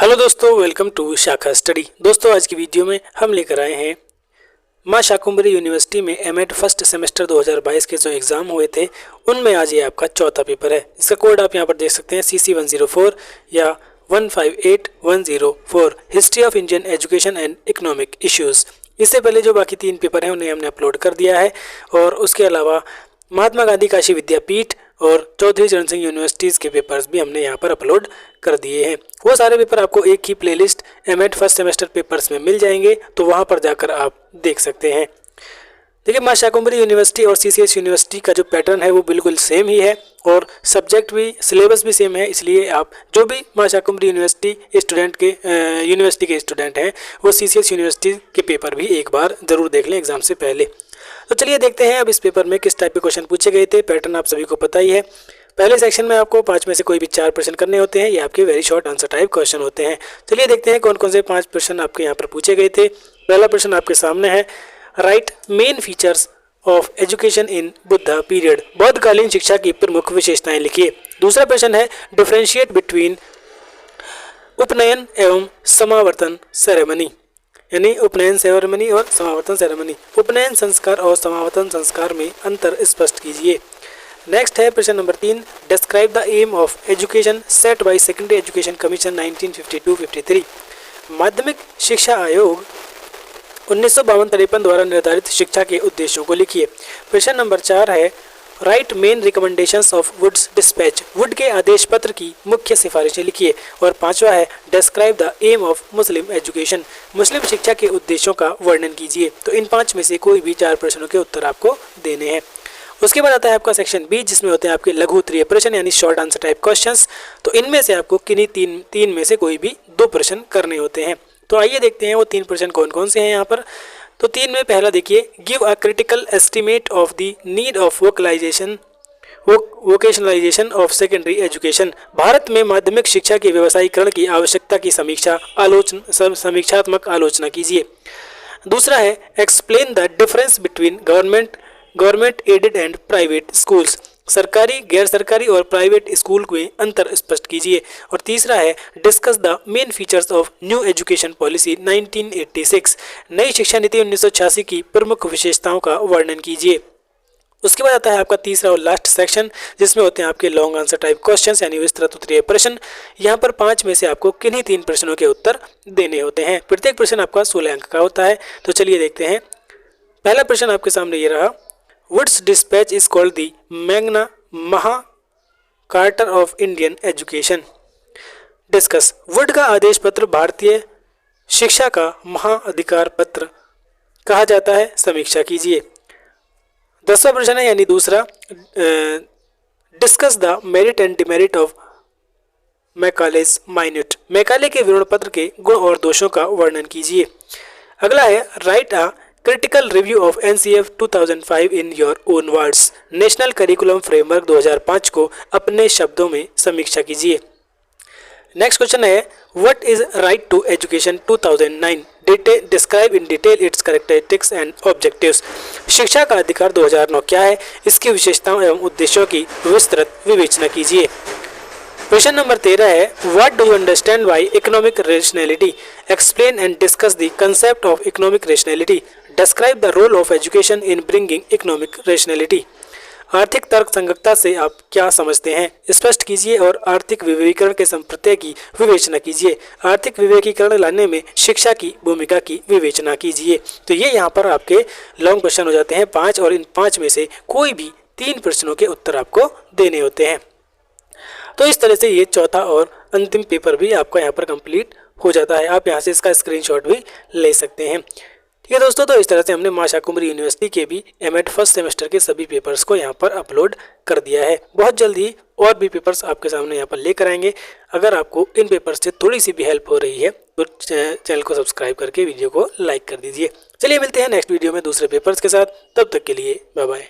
Hello दोस्तों, welcome to शाखा study. दोस्तों आज की वीडियो में हम लेकर आए हैं मां शाकुंभरी यूनिवर्सिटी में एमएड फर्स्ट सेमेस्टर 2022 के जो एग्ज़ाम हुए थे उनमें आज ये आपका चौथा पेपर है। इसका कोड आप यहाँ पर देख सकते हैं CC104 या 158104 history of Indian education and economic issues. इससे पहले जो बाकी 3 पेपर हैं उन्हें हमने अपलोड कर दिया है और उसके अलावा महात्मा गांधी काशी विद्यापीठ और चौधरी चरण सिंह यूनिवर्सिटीज़ के पेपर्स भी हमने यहाँ पर अपलोड कर दिए हैं। वो सारे पेपर आपको एक ही playlist MEd first semester papers में मिल जाएंगे, तो वहाँ पर जाकर आप देख सकते हैं। देखिए, मां शाकुंभरी यूनिवर्सिटी और CCS यूनिवर्सिटी का जो पैटर्न है वो बिल्कुल सेम ही है और सब्जेक्ट भी सिलेबस भी सेम है। इसलिए आप जो भी मां शाकुंभरी यूनिवर्सिटी के स्टूडेंट हैं वो CCS यूनिवर्सिटी के पेपर भी एक बार ज़रूर देख लें एग्ज़ाम से पहले। तो चलिए देखते हैं अब इस पेपर में किस टाइप के क्वेश्चन पूछे गए थे। पैटर्न आप सभी को पता ही है। पहले सेक्शन में आपको 5 में से कोई भी 4 प्रश्न करने होते हैं। ये आपके very short answer type question होते हैं। चलिए देखते हैं कौन कौन से 5 प्रश्न आपके यहाँ पर पूछे गए थे। पहला प्रश्न आपके सामने है, right main features of education in Buddha period. बौद्धकालीन शिक्षा की प्रमुख विशेषताएं लिखिए। दूसरा प्रश्न है, डिफ्रेंशिएट बिटवीन उपनयन एवं समावर्तन सेरेमनी, यानी उपनयन सेरेमनी और समावर्तन सेरेमनी। उपनयन संस्कार और समावर्तन संस्कार में अंतर स्पष्ट कीजिए। नेक्स्ट है प्रश्न number 3, describe the aim of education set by secondary education commission 1952-53। माध्यमिक शिक्षा आयोग 1952-53 द्वारा निर्धारित शिक्षा के उद्देश्यों को लिखिए। प्रश्न नंबर 4 है, right main recommendations of Wood's despatch. Wood के आदेश पत्र की मुख्य सिफारिशें लिखिए। और 5वां है, describe the aim of Muslim education. मुस्लिम शिक्षा के उद्देश्यों का वर्णन कीजिए। तो इन 5 में से कोई भी 4 प्रश्नों के उत्तर आपको देने हैं। उसके बाद आता है आपका सेक्शन बी, जिसमें होते हैं आपके लघु उत्तरीय प्रश्न यानी शॉर्ट आंसर टाइप क्वेश्चंस। तो इनमें से आपको किन्हीं तीन में से कोई भी 2 प्रश्न करने होते हैं। तो आइए देखते हैं वो 3 प्रश्न कौन कौन से हैं यहाँ पर। तो 3 में पहला देखिए, give a critical estimate of the need of vocationalisation of secondary education. Bharat में माध्यमिक शिक्षा के व्यवसायीकरण की आवश्यकता की समीक्षात्मक आलोचना कीजिए। दूसरा है, explain the difference between government aided and private schools. सरकारी, गैर सरकारी और प्राइवेट स्कूल में अंतर स्पष्ट कीजिए। और तीसरा है, discuss the main features of new education policy 1986। नई शिक्षा नीति 1986 की प्रमुख विशेषताओं का वर्णन कीजिए। उसके बाद आता है आपका तीसरा और लास्ट सेक्शन, जिसमें होते हैं आपके लॉन्ग आंसर टाइप क्वेश्चंस यानी विस्तृत उत्तरीय प्रश्न। यहाँ पर 5 में से आपको किन्हीं 3 प्रश्नों के उत्तर देने होते हैं। प्रत्येक प्रश्न आपका 16 अंक का होता है। तो चलिए देखते हैं। पहला प्रश्न आपके सामने ये रहा, Wood's dispatch is called the Magna महा Carta of Indian education. Discuss, Wood का आदेश पत्र भारतीय शिक्षा का महाअधिकार पत्र कहा जाता है। समीक्षा कीजिए। 10वां प्रश्न है यानी दूसरा, discuss the merit and demerit of Macaulay's minute. Macaulay के विवरण पत्र के गुण और दोषों का वर्णन कीजिए। अगला है, write a critical review of NCF 2005 in your own words. National curriculum framework 2005 को अपने शब्दों में समीक्षा कीजिए। नेक्स्ट क्वेश्चन है, what is right to education 2009। Describe in detail its characteristics and objectives. शिक्षा का अधिकार 2009 क्या है, इसकी विशेषताओं एवं उद्देश्यों की विस्तृत विवेचना कीजिए। क्वेश्चन नंबर 13 है, what do you understand by economic rationality. Explain and discuss the concept of economic rationality. Describe the role of education in bringing economic rationality. आर्थिक तर्क संगतता से आप क्या समझते हैं, स्पष्ट कीजिए। और आर्थिक विवेकीकरण के संप्रत्यय की विवेचना कीजिए। आर्थिक विवेकीकरण लाने में शिक्षा की भूमिका की विवेचना कीजिए। तो ये यहाँ पर आपके लॉन्ग क्वेश्चन हो जाते हैं 5 और इन 5 में से कोई भी 3 प्रश्नों के उत्तर आपको देने होते हैं। तो इस तरह से ये चौथा और अंतिम पेपर भी आपका यहाँ पर कंप्लीट हो जाता है। आप यहाँ से इसका स्क्रीनशॉट भी ले सकते हैं। ठीक है दोस्तों, तो इस तरह से हमने मां शाकुंभरी यूनिवर्सिटी के भी एमएड फर्स्ट सेमेस्टर के सभी पेपर्स को यहाँ पर अपलोड कर दिया है। बहुत जल्दी और भी पेपर्स आपके सामने यहाँ पर लेकर आएंगे। अगर आपको इन पेपर्स से थोड़ी सी भी हेल्प हो रही है तो चैनल को सब्सक्राइब करके वीडियो को लाइक कर दीजिए। चलिए मिलते हैं नेक्स्ट वीडियो में दूसरे पेपर्स के साथ। तब तक के लिए बाय बाय।